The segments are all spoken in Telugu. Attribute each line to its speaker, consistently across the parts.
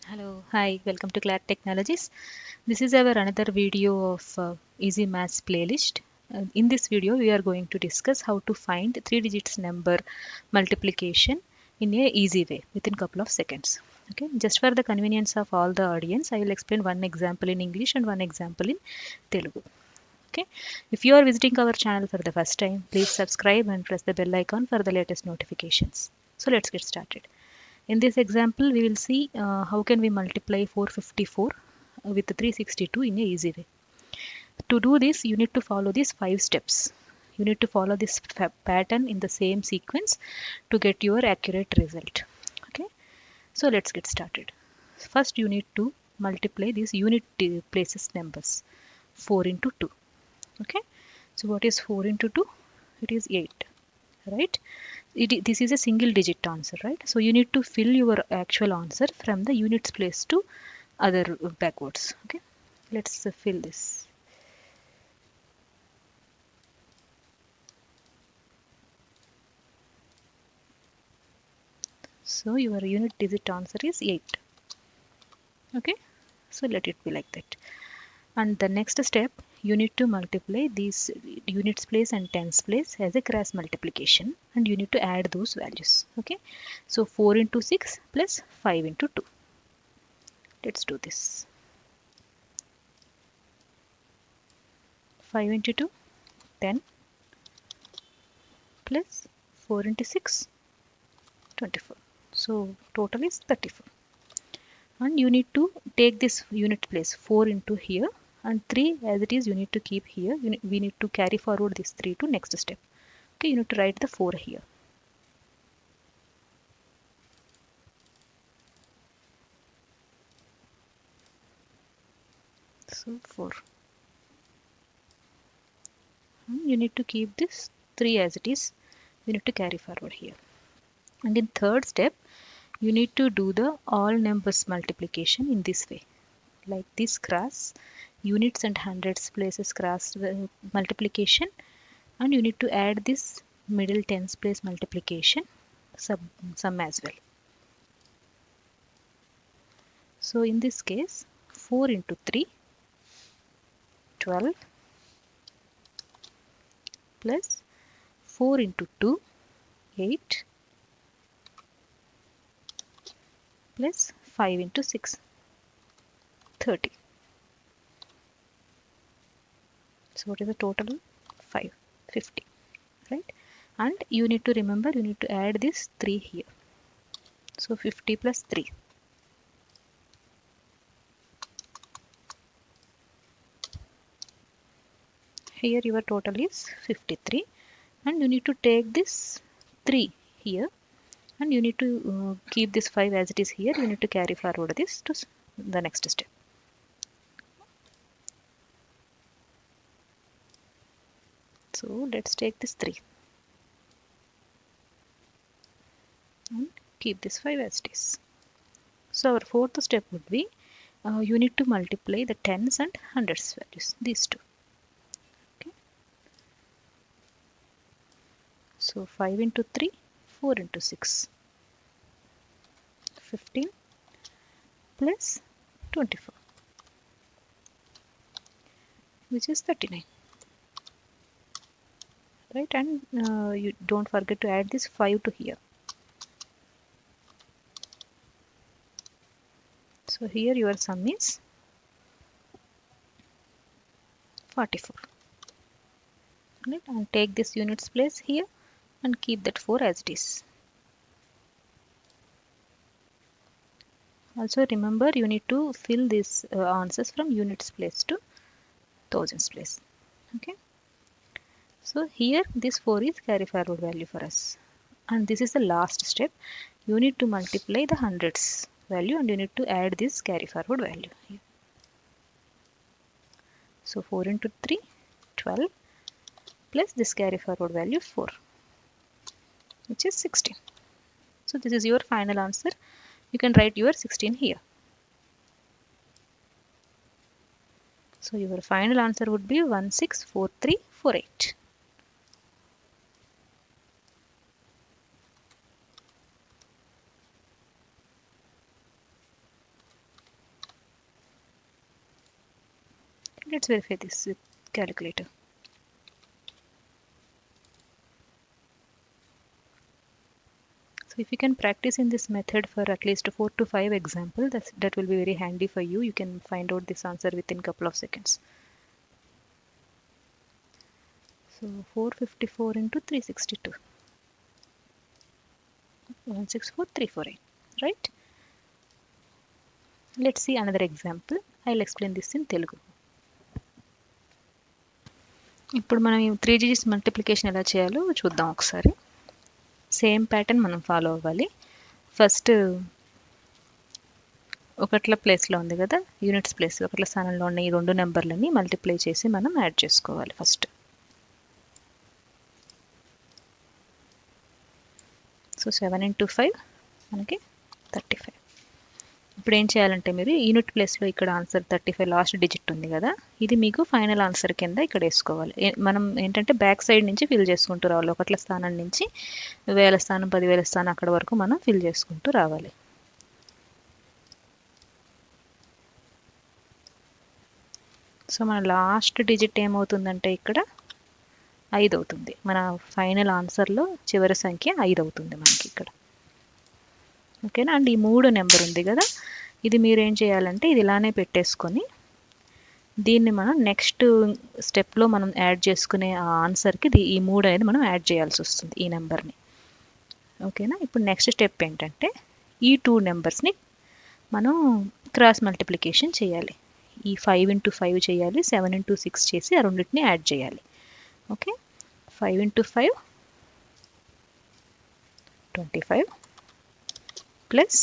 Speaker 1: Hello, hi, welcome to Clark Technologies. This is our another video of Easy Maths playlist. In this video, we are going to discuss how to find three digits number multiplication in a easy way within couple of seconds. Okay, just for the convenience of all the audience, I will explain one example in English and one example in Telugu. Okay, if you are visiting our channel for the first time, please subscribe and press the bell icon for the latest notifications. So let's get started. In this example, we will see how can we multiply 454 with 362 in a easy way. To do this, you need to follow these 5 steps. You need to follow this pattern in the same sequence to get your accurate result. Okay, so let's get started. First, you need to multiply these unit places numbers 4 into 2. Okay, so what is 4 into 2? It is 8, right? This is a single digit answer, right? So you need to fill your actual answer from the units place to other backwards. Okay, let's fill this. So your unit digit answer is 8. Okay, so let it be like that. And the next step, you need to multiply these units place and tens place as a cross multiplication, and you need to add those values. Okay, so 4 into 6 plus 5 into 2. Let's do this. 5 into 2, 10 plus 4 into 6, 24. So total is 34. And you need to take this unit place 4 into here, and 3 as it is you need to keep here. We need to carry forward this 3 to next step. Okay, you need to write the 4 here. So 4. And you need to keep this 3 as it is. You need to carry forward here. And in third step, you need to do the all numbers multiplication in this way. Like this cross, units and hundreds places cross multiplication, and you need to add this middle tens place multiplication sum as well. So in this case, 4 into 3, 12 plus 4 into 2, 8 plus 5 into 6, 30. So what is the total? 5, 50, right? And you need to remember, you need to add this 3 here. So 50 plus 3. Here your total is 53, and you need to take this 3 here, and you need to keep this 5 as it is here. You need to carry forward this to the next step. So let's take this 3 and keep this 5 as it is. So our fourth step would be you need to multiply the tens and hundreds values, these two. Okay. So 5 into 3, 4 into 6, 15 plus 24, which is 39. Right, and you don't forget to add this 5 to here. So here your sum is 44. Right, and take this units place here and keep that 4 as it is. Also remember, you need to fill these answers from units place to thousands place. Okay. So here this 4 is carry forward value for us. And this is the last step. You need to multiply the hundreds value, and you need to add this carry forward value here. So 4 into 3, 12 plus this carry forward value 4, which is 16. So this is your final answer. You can write your 16 here. So your final answer would be 164348. Let's verify this with calculator. So if you can practice in this method for at least 4 to 5 examples, that will be very handy for you. You can find out this answer within couple of seconds. So 454 into 362. 164348, right? Let's see another example. I'll explain this in Telugu. ఇప్పుడు మనం ఈ 3 digits మల్టిప్లికేషన్ ఎలా చేయాలో చూద్దాం ఒకసారి. సేమ్ ప్యాటర్న్ మనం ఫాలో అవ్వాలి. ఫస్ట్ ఒకట్ల ప్లేస్లో ఉంది కదా, యూనిట్స్ ప్లేస్ ఒకట్ల స్థానంలో ఉన్న ఈ 2 నెంబర్లని మల్టిప్లై చేసి మనం యాడ్ చేసుకోవాలి ఫస్ట్. సో 7 into 5 మనకి 35. ఇప్పుడు ఏం చేయాలంటే మీరు యూనిట్ ప్లేస్లో ఇక్కడ ఆన్సర్ 35 లాస్ట్ డిజిట్ ఉంది కదా, ఇది మీకు ఫైనల్ ఆన్సర్ కింద ఇక్కడ వేసుకోవాలి. మనం ఏంటంటే బ్యాక్ సైడ్ నుంచి ఫిల్ చేసుకుంటూ రావాలి. ఒకట్ల స్థానం నుంచి 1000 స్థానం 10,000 స్థానం అక్కడ వరకు మనం ఫిల్ చేసుకుంటూ రావాలి. సో మన లాస్ట్ డిజిట్ ఏమవుతుందంటే ఇక్కడ 5 అవుతుంది. మన ఫైనల్ ఆన్సర్లో చివరి సంఖ్య 5 అవుతుంది మనకి ఇక్కడ. ఓకేనా అండ్ ఈ 3 నెంబర్ ఉంది కదా, ఇది మీరు ఏం చేయాలంటే ఇది ఇలానే పెట్టేసుకొని దీన్ని మనం నెక్స్ట్ స్టెప్లో మనం యాడ్ చేసుకునే ఆ ఆన్సర్కి ఈ 3 అనేది మనం యాడ్ చేయాల్సి వస్తుంది ఈ నెంబర్ని. ఓకేనా, ఇప్పుడు నెక్స్ట్ స్టెప్ ఏంటంటే ఈ 2 నెంబర్స్ని మనం క్రాస్ మల్టిప్లికేషన్ చేయాలి. ఈ 5 into 5 చేయాలి, 7 into 6 చేసి ఆ రెండింటిని యాడ్ చేయాలి. Okay, 5 into 5 25 plus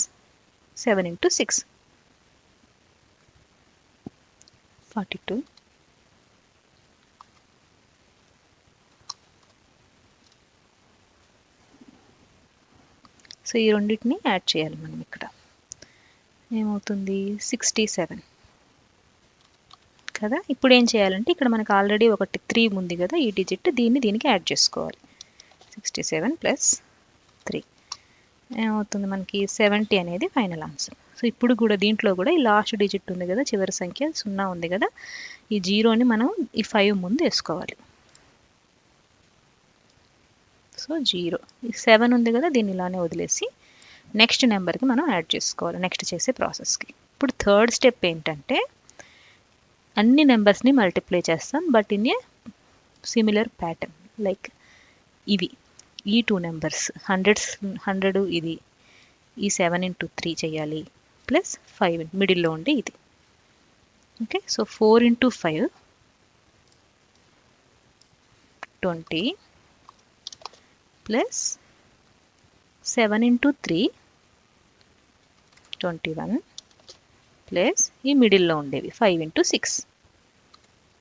Speaker 1: 7 into 6 42. So ఈ రెండింటిని యాడ్ చేయాలి మనం. ఇక్కడ ఏమవుతుంది 67 కదా. ఇప్పుడు ఏం చేయాలంటే ఇక్కడ మనకు ఆల్రెడీ ఒకటి 3 ఉంది కదా, ఈ డిజిట్ దీనికి యాడ్ చేసుకోవాలి. 67 ప్లస్ 3 ఏమవుతుంది మనకి 70 అనేది ఫైనల్ ఆన్సర్. సో ఇప్పుడు కూడా దీంట్లో కూడా ఈ లాస్ట్ డిజిట్ ఉంది కదా, చివరి సంఖ్య 0 ఉంది కదా, ఈ 0ని మనం ఈ 5 ముందు వేసుకోవాలి. సో 0, ఈ 7 ఉంది కదా, దీన్ని ఇలానే వదిలేసి నెక్స్ట్ నెంబర్కి మనం యాడ్ చేసుకోవాలి నెక్స్ట్ చేసే ప్రాసెస్కి. ఇప్పుడు థర్డ్ స్టెప్ ఏంటంటే అన్ని నెంబర్స్ని మల్టిప్లై చేస్తాం, but in a similar pattern. Like ఇవి ఈ 2 నెంబర్స్ 100 ఇది, ఈ 7 into 3 చేయాలి ప్లస్ 5 మిడిల్లో ఉండే ఇది. Okay, so 4 into 5 20 plus 7 into 3 21 plus ఈ మిడిల్లో ఉండేవి 5 into 6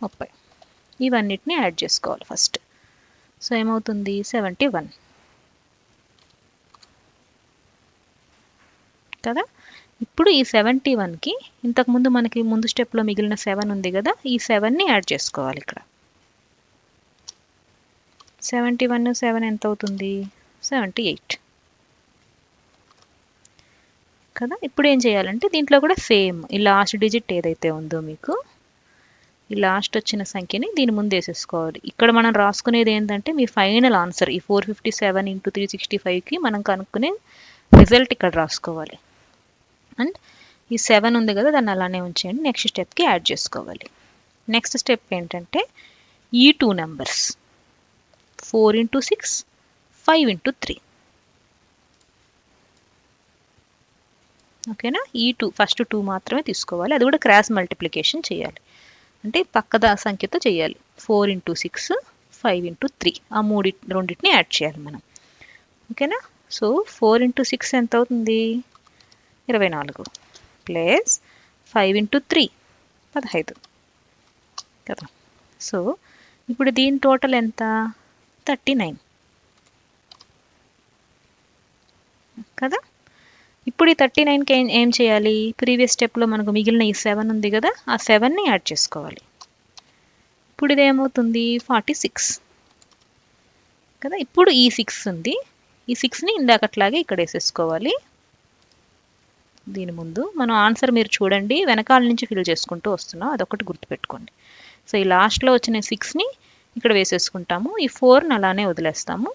Speaker 1: 30. ఇవన్నిటిని యాడ్ చేసుకోవాలి ఫస్ట్. సో ఏమవుతుంది 71 కదా. ఇప్పుడు ఈ 71కి ఇంతకుముందు మనకి ముందు స్టెప్లో మిగిలిన 7 ఉంది కదా, ఈ 7ని యాడ్ చేసుకోవాలి ఇక్కడ. 71 7 ఎంత అవుతుంది 78 కదా. ఇప్పుడు ఏం చేయాలంటే దీంట్లో కూడా సేమ్ ఈ లాస్ట్ డిజిట్ ఏదైతే ఉందో మీకు ఈ లాస్ట్ వచ్చిన సంఖ్యని దీని ముందు వేసేసుకోవాలి. ఇక్కడ మనం రాసుకునేది ఏంటంటే మీ ఫైనల్ ఆన్సర్ ఈ 457 into 365కి మనం కనుక్కునే రిజల్ట్ ఇక్కడ రాసుకోవాలి. అండ్ ఈ 7 ఉంది కదా, దాన్ని అలానే ఉంచేయండి, నెక్స్ట్ స్టెప్కి యాడ్ చేసుకోవాలి. నెక్స్ట్ స్టెప్ ఏంటంటే ఈ 2 నెంబర్స్ 4 into 6 5 into 3. ఓకేనా, ఈ 2 ఫస్ట్ 2 మాత్రమే తీసుకోవాలి, అది కూడా క్రాస్ మల్టిప్లికేషన్ చేయాలి, అంటే పక్కద సంఖ్యతో చేయాలి. 4 into 6 5 into 3 ఆ రెండింటిని యాడ్ చేయాలి మనం. ఓకేనా, సో 4 into 6 ఎంత అవుతుంది 24 ప్లస్ 5 into 3 15 కదా. సో ఇప్పుడు దీని టోటల్ ఎంత 39 కదా. ఇప్పుడు ఈ 39కి ఏం చేయాలి, ప్రీవియస్ స్టెప్లో మనకు మిగిలిన ఈ 7 ఉంది కదా, ఆ 7ని యాడ్ చేసుకోవాలి. ఇప్పుడు ఇది ఏమవుతుంది 46 కదా. ఇప్పుడు ఈ 6 ఉంది, ఈ 6ని ఇందాకట్లాగే ఇక్కడ వేసేసుకోవాలి. దీని ముందు మనం ఆన్సర్ మీరు చూడండి వెనకాల నుంచి ఫిల్ చేసుకుంటూ వస్తున్నాం, అదొకటి గుర్తుపెట్టుకోండి. సో ఈ లాస్ట్లో వచ్చిన 6ని ఇక్కడ వేసేసుకుంటాము, ఈ 4ని అలానే వదిలేస్తాము.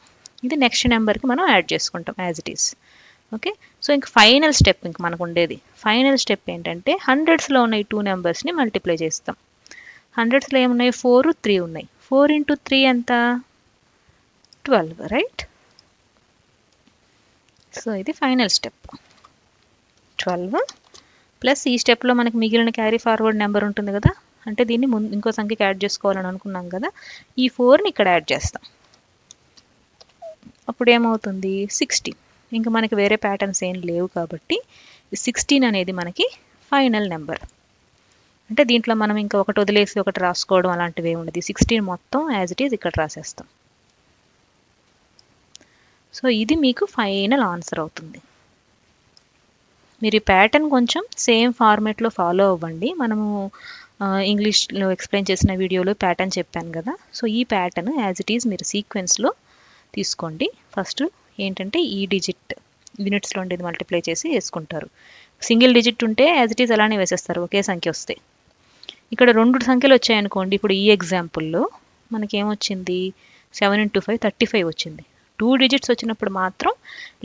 Speaker 1: ఇది నెక్స్ట్ నెంబర్కి మనం యాడ్ చేసుకుంటాం as it is. Okay, so ఇంక ఫైనల్ స్టెప్ ఇంక మనకు ఉండేది. ఫైనల్ స్టెప్ ఏంటంటే హండ్రెడ్స్లో ఉన్న ఈ 2 నెంబర్స్ని మల్టిప్లై చేస్తాం. హండ్రెడ్స్లో ఏమున్నాయి, 4, 3 ఉన్నాయి. 4 ఇంటూ 3 ఎంత, 12, రైట్? సో ఇది ఫైనల్ స్టెప్. 12 ప్లస్ ఈ స్టెప్లో మనకి మిగిలిన క్యారీ ఫార్వర్డ్ నెంబర్ ఉంటుంది కదా, అంటే దీన్ని ముందు ఇంకో సంఖ్యకి యాడ్ చేసుకోవాలని అనుకున్నాం కదా, ఈ 4ని ఇక్కడ యాడ్ చేస్తాం. అప్పుడు ఏమవుతుంది, 16. ఇంకా మనకి వేరే ప్యాటర్న్స్ ఏం లేవు కాబట్టి 16 అనేది మనకి ఫైనల్ నెంబర్. అంటే దీంట్లో మనం ఇంకా ఒకటి వదిలేసి ఒకటి రాసుకోవడం అలాంటివి ఏమి ఉండదు. 16 మొత్తం యాజ్ ఇట్ ఈజ్ ఇక్కడ రాసేస్తాం. సో ఇది మీకు ఫైనల్ ఆన్సర్ అవుతుంది. మీరు ఈ ప్యాటర్న్ కొంచెం సేమ్ ఫార్మేట్లో ఫాలో అవ్వండి. మనము ఇంగ్లీష్లో ఎక్స్ప్లెయిన్ చేసిన వీడియోలో ప్యాటర్న్ చెప్పాను కదా, సో ఈ ప్యాటర్న్ యాజ్ ఇట్ ఈజ్ మీరు సీక్వెన్స్లో తీసుకోండి. ఫస్ట్ ఏంటంటే ఈ డిజిట్ యూనిట్స్లో ఉండేది మల్టిప్లై చేసి వేసుకుంటారు. సింగిల్ డిజిట్ ఉంటే యాజ్ ఇట్ ఈజ్ అలానే వేసేస్తారు, ఒకే సంఖ్య వస్తే. ఇక్కడ 2 సంఖ్యలు వచ్చాయనుకోండి, ఇప్పుడు ఈ ఎగ్జాంపుల్లో మనకేమొచ్చింది, 7 ఇంటూ 5 35 వచ్చింది. 2 డిజిట్స్ వచ్చినప్పుడు మాత్రం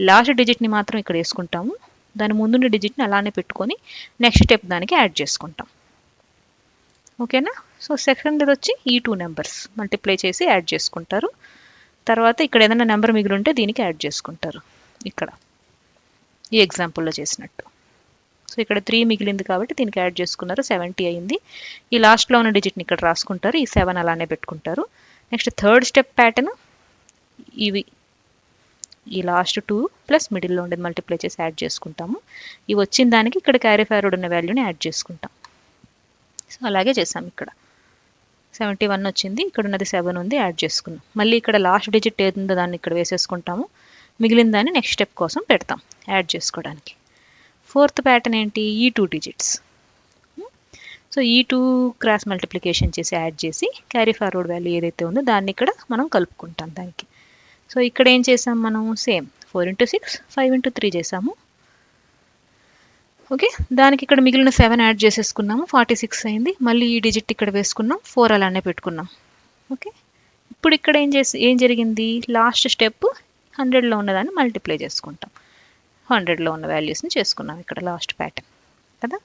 Speaker 1: లాస్ట్ డిజిట్ని మాత్రం ఇక్కడ వేసుకుంటాము, దాని ముందున్న డిజిట్ని అలానే పెట్టుకొని నెక్స్ట్ స్టెప్ దానికి యాడ్ చేసుకుంటాం. ఓకేనా? సో సెకండ్ వచ్చి ఈ 2 నెంబర్స్ మల్టిప్లై చేసి యాడ్ చేసుకుంటారు. తర్వాత ఇక్కడ ఏదైనా నెంబర్ మిగిలి ఉంటే దీనికి యాడ్ చేసుకుంటారు, ఇక్కడ ఈ ఎగ్జాంపుల్లో చేసినట్టు. సో ఇక్కడ 3 మిగిలింది కాబట్టి దీనికి యాడ్ చేసుకున్నారు, 70 అయింది. ఈ లాస్ట్లో ఉన్న డిజిట్ని ఇక్కడ రాసుకుంటారు, ఈ 7 అలానే పెట్టుకుంటారు. నెక్స్ట్ థర్డ్ స్టెప్ ప్యాటర్న్ ఇవి, ఈ లాస్ట్ 2 ప్లస్ మిడిల్లో ఉండేది మల్టిప్లై చేసి యాడ్ చేసుకుంటాము. ఇవి వచ్చిన దానికి ఇక్కడ క్యారీ ఫార్వర్డ్ ఉన్న వాల్యూని యాడ్ చేసుకుంటాం. సో అలాగే చేసాం. ఇక్కడ 71 వచ్చింది, ఇక్కడ ఉన్నది 7 ఉంది, యాడ్ చేసుకున్నాం. మళ్ళీ ఇక్కడ లాస్ట్ డిజిట్ ఏది ఉందో దాన్ని ఇక్కడ వేసేసుకుంటాము, మిగిలిన దాన్ని నెక్స్ట్ స్టెప్ కోసం పెడతాం యాడ్ చేసుకోవడానికి. ఫోర్త్ ప్యాటర్న్ ఏంటి, ఈ 2 డిజిట్స్. సో ఈ 2 క్రాస్ మల్టిప్లికేషన్ చేసి యాడ్ చేసి క్యారీ ఫార్వర్డ్ వాల్యూ ఏదైతే ఉందో దాన్ని ఇక్కడ మనం కలుపుకుంటాం దానికి. సో ఇక్కడ ఏం చేసాం మనం, సేమ్ 4 ఇంటూ 6 5 ఇంటూ 3 చేసాము. ఓకే, దానికి ఇక్కడ మిగిలిన 7 యాడ్ చేసేసుకున్నాము, 46 అయింది. మళ్ళీ ఈ డిజిట్ ఇక్కడ వేసుకున్నాం, 4 అలానే పెట్టుకున్నాం. ఓకే, ఇప్పుడు ఇక్కడ ఏం జరిగింది, లాస్ట్ స్టెప్ 100లో ఉన్నదాన్ని మల్టిప్లై చేసుకుంటాం. 100లో ఉన్న వాల్యూస్ని చేసుకున్నాం ఇక్కడ లాస్ట్ ప్యాటర్న్ కదా.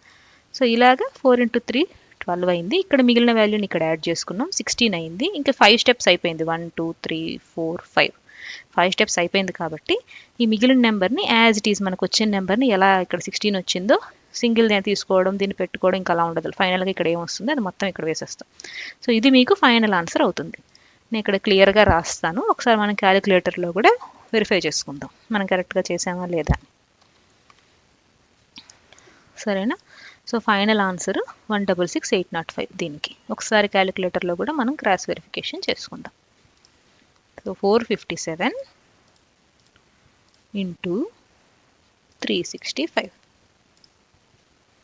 Speaker 1: సో ఇలాగా 4 ఇంటూ 3 12 అయింది. ఇక్కడ మిగిలిన వాల్యూని ఇక్కడ యాడ్ చేసుకున్నాం, 16 అయింది. ఇంకా 5 స్టెప్స్ అయిపోయింది, 1 2 3 4 5 స్టెప్స్ అయిపోయింది కాబట్టి ఈ మిగిలిన నెంబర్ని యాజ్ ఇట్ ఈజ్ మనకు వచ్చిన నెంబర్ని ఎలా ఇక్కడ 16 వచ్చిందో సింగిల్ తీసుకోవడం, దీన్ని పెట్టుకోవడం ఇంకా అలా ఉండదు. ఫైనల్గా ఇక్కడ ఏమొస్తుంది అది మొత్తం ఇక్కడ వేసేస్తాం. సో ఇది మీకు ఫైనల్ ఆన్సర్ అవుతుంది. నేను ఇక్కడ క్లియర్గా రాస్తాను, ఒకసారి మనం క్యాలిక్యులేటర్లో కూడా వెరిఫై చేసుకుందాం మనం కరెక్ట్గా చేసామా లేదా. సరేనా? So final answer 166,805. దీనికి ఒకసారి క్యాలిక్యులేటర్లో కూడా మనం క్రాస్ వెరిఫికేషన్ చేసుకుందాం. So 457 into 365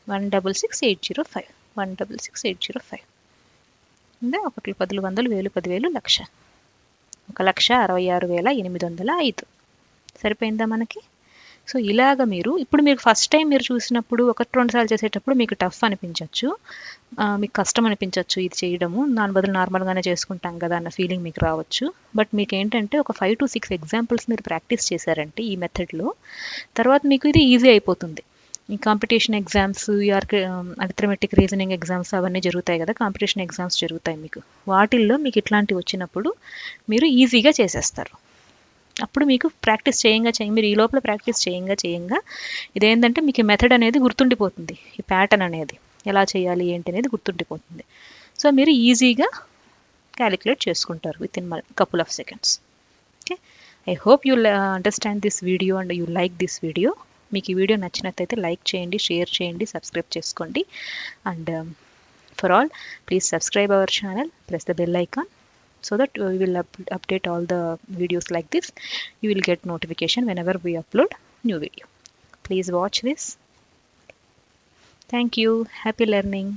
Speaker 1: 166,805 166,805. అంటే 1 10 100 1000 10,000 లక్ష, 1,66,805. సరిపోయిందా మనకి? సో ఇలాగ మీరు ఇప్పుడు మీరు ఫస్ట్ టైం మీరు చూసినప్పుడు 1-2 సార్లు చేసేటప్పుడు మీకు టఫ్ అనిపించవచ్చు, మీకు కష్టం అనిపించవచ్చు ఇది చేయడము, దాని బదులు నార్మల్గానే చేసుకుంటాం కదా అన్న ఫీలింగ్ మీకు రావచ్చు. బట్ మీకు ఏంటంటే ఒక 5 to 6 ఎగ్జాంపుల్స్ మీరు ప్రాక్టీస్ చేశారంటే ఈ మెథడ్లో, తర్వాత మీకు ఇది ఈజీ అయిపోతుంది. ఈ competition exams, arithmetic reasoning exams అవన్నీ జరుగుతాయి కదా, కాంపిటీషన్ ఎగ్జామ్స్ జరుగుతాయి మీకు, వాటిల్లో మీకు ఇట్లాంటివి వచ్చినప్పుడు మీరు ఈజీగా చేసేస్తారు. అప్పుడు మీకు ప్రాక్టీస్ చేయంగా మీరు ఈ లోపల ప్రాక్టీస్ చేయంగా ఇదేంటంటే మీకు ఈ మెథడ్ అనేది గుర్తుండిపోతుంది, ఈ ప్యాటర్న్ అనేది ఎలా చేయాలి ఏంటి అనేది గుర్తుండిపోతుంది. సో మీరు ఈజీగా క్యాలిక్యులేట్ చేసుకుంటారు with in couple of seconds. Okay, I hope you understand this video and you like this video. మీకు ఈ వీడియో నచ్చినట్లయితే లైక్ చేయండి, షేర్ చేయండి, సబ్స్క్రైబ్ చేసుకోండి. And for all please subscribe our channel, press the bell icon so that we will update all the videos like this. You will get notification whenever we upload new video. Please watch this. Thank you. Happy learning.